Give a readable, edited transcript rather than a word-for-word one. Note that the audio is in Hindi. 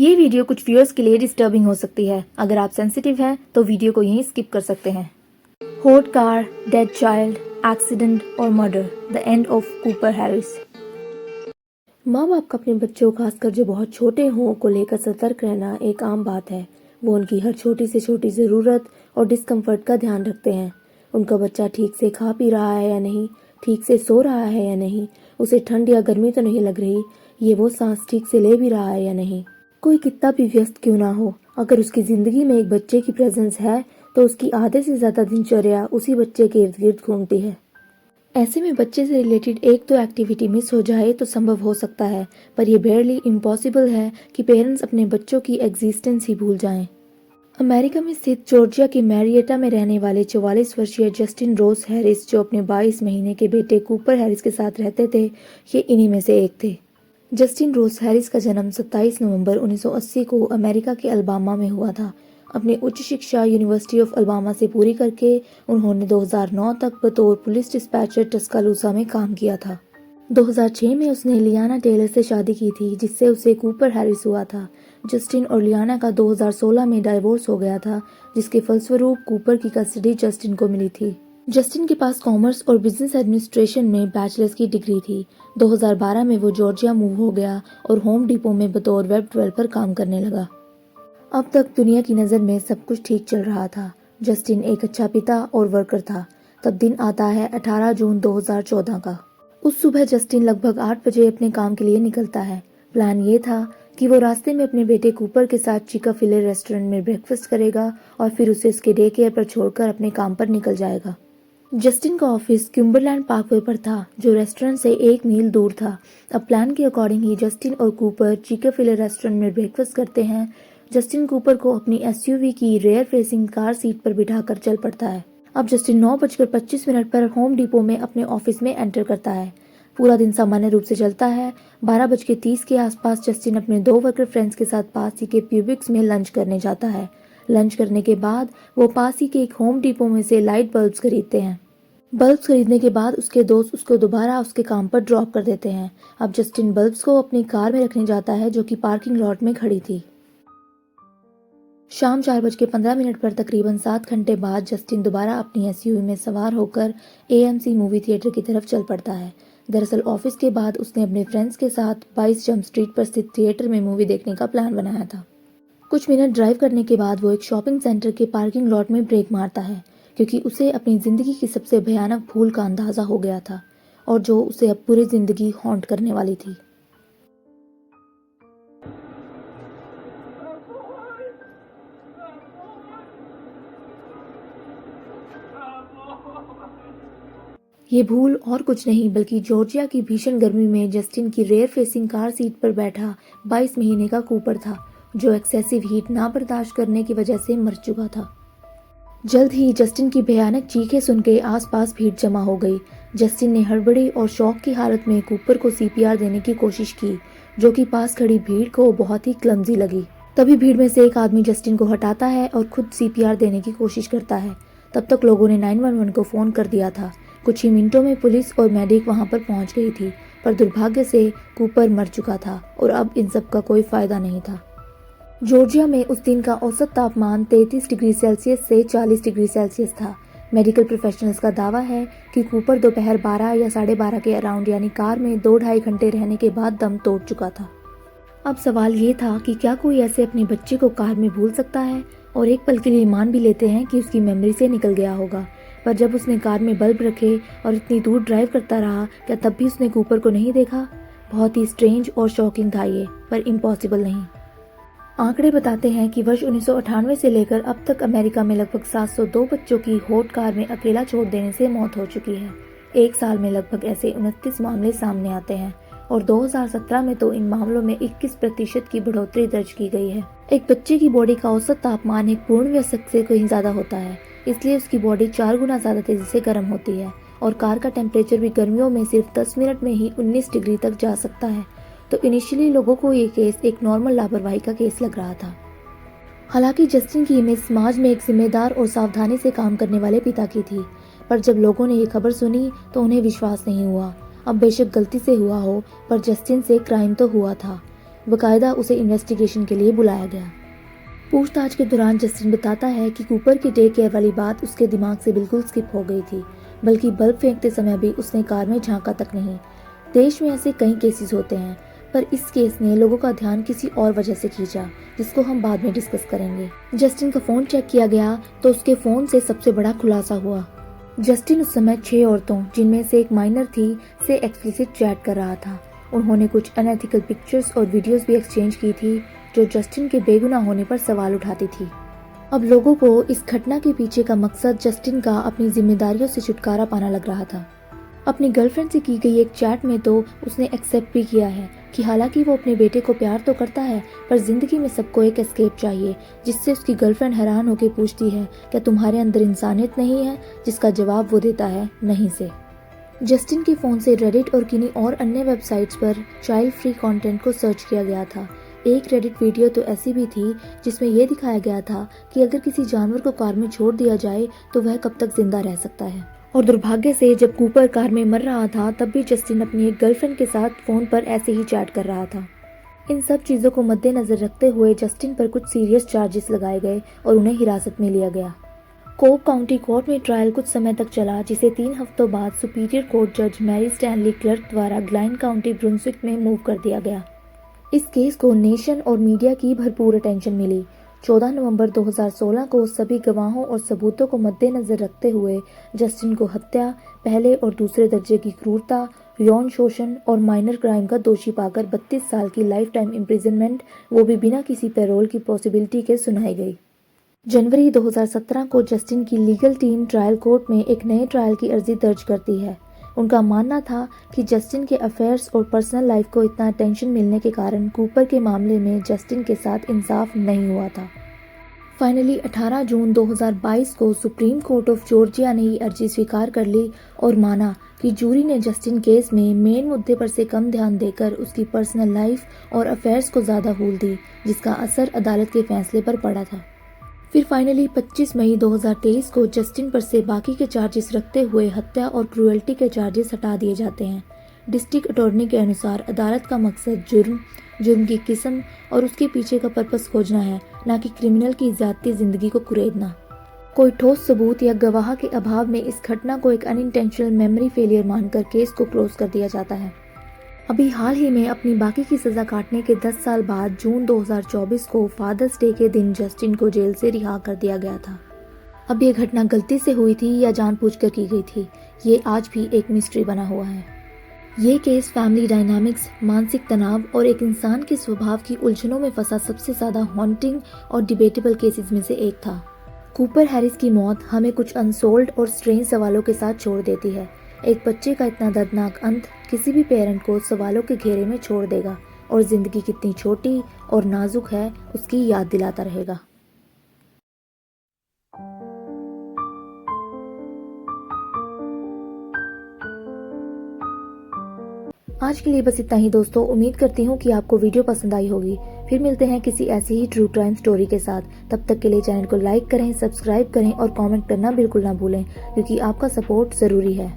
ये वीडियो कुछ व्यूअर्स के लिए डिस्टर्बिंग हो सकती है। अगर आप सेंसिटिव हैं तो वीडियो को यहीं स्किप कर सकते हैं। Hot car, dead child, accident और murder, the end of Cooper Harris. माँ बाप का अपने बच्चों, खासकर जो बहुत छोटे हों, को लेकर सतर्क रहना एक आम बात है। वो उनकी हर छोटी से छोटी ज़रूरत और डिस्कम्फर्ट का ध्यान रखते हैं। उनका बच्चा ठीक से खा पी रहा है या नहीं, ठीक से सो रहा है या नहीं, उसे ठंड या गर्मी तो नहीं लग रही, ये वो सांस ठीक से ले भी रहा है या नहीं। कोई कितना भी व्यस्त क्यों ना हो, अगर उसकी ज़िंदगी में एक बच्चे की प्रेजेंस है तो उसकी आधे से ज़्यादा दिनचर्या उसी बच्चे के इर्द गिर्द घूमती है। ऐसे में बच्चे से रिलेटेड एक तो एक्टिविटी मिस हो जाए तो संभव हो सकता है, पर यह बेयरली इम्पॉसिबल है कि पेरेंट्स अपने बच्चों की एग्जिस्टेंस ही भूल जाएं। अमेरिका में स्थित जॉर्जिया के मैरियटा में रहने वाले 44 वर्षीय जस्टिन रोस हैरिस, जो अपने 22 महीने के बेटे कूपर हैरिस के साथ रहते थे, ये इन्हीं में से एक थे। जस्टिन रोस हैरिस का जन्म 27 नवंबर 1980 को अमेरिका के अल्बामा में हुआ था। अपनी उच्च शिक्षा यूनिवर्सिटी ऑफ अल्बामा से पूरी करके उन्होंने 2009 तक बतौर पुलिस डिस्पैचर टस्कालूसा में काम किया था। 2006 में उसने लियाना टेलर से शादी की थी, जिससे उसे कूपर हैरिस हुआ था। जस्टिन और लियाना का 2016 में डाइवोर्स हो गया था, जिसके फलस्वरूप कूपर की कस्टडी जस्टिन को मिली थी। जस्टिन के पास कॉमर्स और बिजनेस एडमिनिस्ट्रेशन में बैचलर्स की डिग्री थी। 2012 में वो जॉर्जिया मूव हो गया और होम डिपो में बतौर वेब डेवलपर काम करने लगा। अब तक दुनिया की नज़र में सब कुछ ठीक चल रहा था। जस्टिन एक अच्छा पिता और वर्कर था। तब दिन आता है 18 जून 2014 का। उस सुबह जस्टिन लगभग 8 बजे अपने काम के लिए निकलता है। प्लान ये था कि वो रास्ते में अपने बेटे कूपर के साथ चिका-फिले रेस्टोरेंट में ब्रेकफास्ट करेगा और फिर उसे उसके डे केयर पर छोड़कर अपने काम पर निकल जाएगा। जस्टिन का ऑफिस क्यूम्बरलैंड पार्कवे पर था, जो रेस्टोरेंट से 1 मील दूर था। अब प्लान के अकॉर्डिंग ही जस्टिन और कूपर चिका-फिले रेस्टोरेंट में ब्रेकफास्ट करते हैं। जस्टिन कूपर को अपनी एसयूवी की रेयर फेसिंग कार सीट पर बिठाकर चल पड़ता है। अब जस्टिन 9:25 पर होम डिपो में अपने ऑफिस में एंटर करता है। पूरा दिन सामान्य रूप से चलता है। 12:30 के आसपास जस्टिन अपने 2 वर्कर फ्रेंड्स के साथ पास ही के प्यूबिक्स में लंच करने जाता है। लंच करने के बाद वो पास ही के एक होम डिपो में से लाइट बल्ब्स खरीदते हैं। बल्ब्स खरीदने के बाद उसके दोस्त उसको दोबारा उसके काम पर ड्रॉप कर देते हैं। अब जस्टिन बल्ब्स को अपनी कार में रखने जाता है, जो कि पार्किंग लॉट में खड़ी थी। शाम 4:15 पर तकरीबन 7 घंटे बाद जस्टिन दोबारा अपनी एसयूवी में सवार होकर एएमसी मूवी थिएटर की तरफ चल पड़ता है। दरअसल ऑफिस के बाद उसने अपने फ्रेंड्स के साथ 22 जंप स्ट्रीट पर स्थित थिएटर में मूवी देखने का प्लान बनाया था। कुछ मिनट ड्राइव करने के बाद वो एक शॉपिंग सेंटर के पार्किंग लॉट में ब्रेक मारता है, क्योंकि उसे अपनी जिंदगी की सबसे भयानक भूल का अंदाजा हो गया था और जो उसे अब पूरी जिंदगी हॉन्ट करने वाली थी। ये भूल और कुछ नहीं बल्कि जॉर्जिया की भीषण गर्मी में जस्टिन की रेयर फेसिंग कार सीट पर बैठा 22 महीने का कूपर था, जो एक्सेसिव हीट ना बर्दाश्त करने की वजह से मर चुका था। जल्द ही जस्टिन की भयानक चीखें सुनकर आसपास भीड़ जमा हो गई। जस्टिन ने हड़बड़ी और शौक की हालत में कूपर को सीपीआर देने की कोशिश की, जो कि पास खड़ी भीड़ को बहुत ही क्लमजी लगी। तभी भीड़ में से एक आदमी जस्टिन को हटाता है और खुद सीपीआर देने की कोशिश करता है। तब तक लोगों ने 911 को फोन कर दिया था। कुछ ही मिनटों में पुलिस और मेडिक वहां पर पहुंच गई थी, पर दुर्भाग्य से कूपर मर चुका था और अब इन सब का कोई फायदा नहीं था। जॉर्जिया में उस दिन का औसत तापमान 33 डिग्री सेल्सियस से 40 डिग्री सेल्सियस था। मेडिकल प्रोफेशनल्स का दावा है कि कूपर दोपहर 12 या 12:30 के अराउंड यानी कार में 2-2.5 घंटे रहने के बाद दम तोड़ चुका था। अब सवाल ये था कि क्या कोई ऐसे अपने बच्चे को कार में भूल सकता है, और एक पल के लिए मान भी लेते हैं कि उसकी मेमोरी से निकल गया होगा, पर जब उसने कार में बल्ब रखे और इतनी दूर ड्राइव करता रहा, क्या तब भी उसने कूपर को नहीं देखा? बहुत ही स्ट्रेंज और शॉकिंग था ये, पर इम्पॉसिबल नहीं। आंकड़े बताते हैं कि वर्ष 1998 से लेकर अब तक अमेरिका में लगभग 702 बच्चों की हॉट कार में अकेला छोड़ देने से मौत हो चुकी है। एक साल में लगभग ऐसे 29 मामले सामने आते हैं और 2017 में तो इन मामलों में 21% की बढ़ोतरी दर्ज की गई है। एक बच्चे की बॉडी का औसत तापमान एक पूर्ण वयस्क से कहीं ज्यादा होता है, इसलिए उसकी बॉडी 4 गुना ज्यादा तेजी से गर्म होती है और कार का टेम्परेचर भी गर्मियों में सिर्फ 10 मिनट में ही 19 डिग्री तक जा सकता है। तो इनिशियली लोगों को ये केस एक नॉर्मल लापरवाही का केस लग रहा था। हालांकि जस्टिन की इमेज समाज में एक जिम्मेदार और सावधानी से काम करने वाले पिता की थी, पर जब लोगों ने ये खबर सुनी तो उन्हें विश्वास नहीं हुआ। अब बेशक गलती से हुआ हो, पर जस्टिन से क्राइम तो हुआ था। बकायदा उसे इन्वेस्टिगेशन के लिए बुलाया गया। पूछताछ के दौरान जस्टिन बताता है कि कूपर की डे केयर वाली बात उसके दिमाग से बिल्कुल स्किप हो गई थी, बल्कि बल्ब फेंकते समय भी उसने कार में झांका तक नहीं। देश में ऐसे कई केसेस होते हैं, पर इस केस ने लोगों का ध्यान किसी और वजह से खींचा, जिसको हम बाद में डिस्कस करेंगे। जस्टिन का फोन चेक किया गया तो उसके फोन से सबसे बड़ा खुलासा हुआ। जस्टिन उस समय 6 औरतों, जिनमें से एक माइनर थी, से एक्सप्लिसिट चैट कर रहा था। उन्होंने कुछ अनएथिकल पिक्चर्स और वीडियोस भी एक्सचेंज की थी, जो जस्टिन के बेगुनाह होने पर सवाल उठाती थी। अब लोगों को इस घटना के पीछे का मकसद जस्टिन का अपनी जिम्मेदारियों से छुटकारा पाना लग रहा था। अपनी गर्लफ्रेंड से की गई एक चैट में तो उसने एक्सेप्ट भी किया है कि हालांकि वो अपने बेटे को प्यार तो करता है, पर जिंदगी में सबको एक एस्केप चाहिए, जिससे उसकी गर्लफ्रेंड हैरान होकर पूछती है, क्या तुम्हारे अंदर इंसानियत नहीं है? जिसका जवाब वो देता है, नहीं से। जस्टिन के फोन से रेडिट और किन्हीं और अन्य वेबसाइट्स पर चाइल्ड फ्री कंटेंट को सर्च किया गया था। एक रेडिट वीडियो तो ऐसी भी थी जिसमें यह दिखाया गया था कि अगर किसी जानवर को कार में छोड़ दिया जाए तो वह कब तक जिंदा रह सकता है। और दुर्भाग्य से जब कूपर कार में मर रहा था, तब भी जस्टिन अपनी एक गर्लफ्रेंड के साथ फोन पर ऐसे ही चैट कर रहा था। इन सब चीजों को मद्देनजर रखते हुए जस्टिन पर कुछ सीरियस चार्जेस लगाए गए और उन्हें हिरासत में लिया गया। कोक काउंटी कोर्ट में ट्रायल कुछ समय तक चला, जिसे 3 हफ्तों बाद सुपीरियर कोर्ट जज मैरी स्टैनली क्लर्क द्वारा ग्लाइन काउंटी ब्रुंसविक में मूव कर दिया गया। इस केस को नेशन और मीडिया की भरपूर अटेंशन मिली। 14 नवंबर 2016 को सभी गवाहों और सबूतों को मद्देनजर रखते हुए जस्टिन को हत्या, पहले और दूसरे दर्जे की क्रूरता, यौन शोषण और माइनर क्राइम का दोषी पाकर 32 साल की लाइफ टाइम इम्प्रिजनमेंट, वो भी बिना किसी पैरोल की पॉसिबिलिटी के सुनाई गई। जनवरी 2017 को जस्टिन की लीगल टीम ट्रायल कोर्ट में एक नए ट्रायल की अर्जी दर्ज करती है। उनका मानना था कि जस्टिन के अफेयर्स और पर्सनल लाइफ को इतना अटेंशन मिलने के कारण कूपर के मामले में जस्टिन के साथ इंसाफ नहीं हुआ था। फाइनली 18 जून 2022 को सुप्रीम कोर्ट ऑफ जॉर्जिया ने ये अर्जी स्वीकार कर ली और माना कि जूरी ने जस्टिन केस में मेन मुद्दे पर से कम ध्यान देकर उसकी पर्सनल लाइफ और अफेयर्स को ज़्यादा हूल दी, जिसका असर अदालत के फैसले पर पड़ा था। फिर फाइनली 25 मई 2023 को जस्टिन पर से बाकी के चार्जेस रखते हुए हत्या और क्रूएल्टी के चार्जेस हटा दिए जाते हैं। डिस्ट्रिक्ट अटॉर्नी के अनुसार अदालत का मकसद जुर्म की किस्म और उसके पीछे का पर्पस खोजना है, न कि क्रिमिनल की ज़ाती जिंदगी को कुरेदना। कोई ठोस सबूत या गवाह के अभाव में इस घटना को एक अनइंटेंशनल मेमोरी फेलियर मानकर केस को क्लोज कर दिया जाता है। अभी हाल ही में अपनी बाकी की सज़ा काटने के 10 साल बाद जून 2024 को फादर्स डे के दिन जस्टिन को जेल से रिहा कर दिया गया था। अब ये घटना गलती से हुई थी या जानबूझकर की गई थी, ये आज भी एक मिस्ट्री बना हुआ है। ये केस फैमिली डायनामिक्स, मानसिक तनाव और एक इंसान के स्वभाव की उलझनों में फंसा सबसे ज़्यादा हॉन्टिंग और डिबेटेबल केसेस में से एक था। कूपर हैरिस की मौत हमें कुछ अनसोल्ड और स्ट्रेंज सवालों के साथ छोड़ देती है। एक बच्चे का इतना दर्दनाक अंत किसी भी पेरेंट को सवालों के घेरे में छोड़ देगा और जिंदगी कितनी छोटी और नाजुक है उसकी याद दिलाता रहेगा। आज के लिए बस इतना ही दोस्तों। उम्मीद करती हूँ कि आपको वीडियो पसंद आई होगी। फिर मिलते हैं किसी ऐसी ही ट्रू क्राइम स्टोरी के साथ। तब तक के लिए चैनल को लाइक करें, सब्सक्राइब करें और कमेंट करना बिल्कुल ना भूलें, क्योंकि आपका सपोर्ट ज़रूरी है।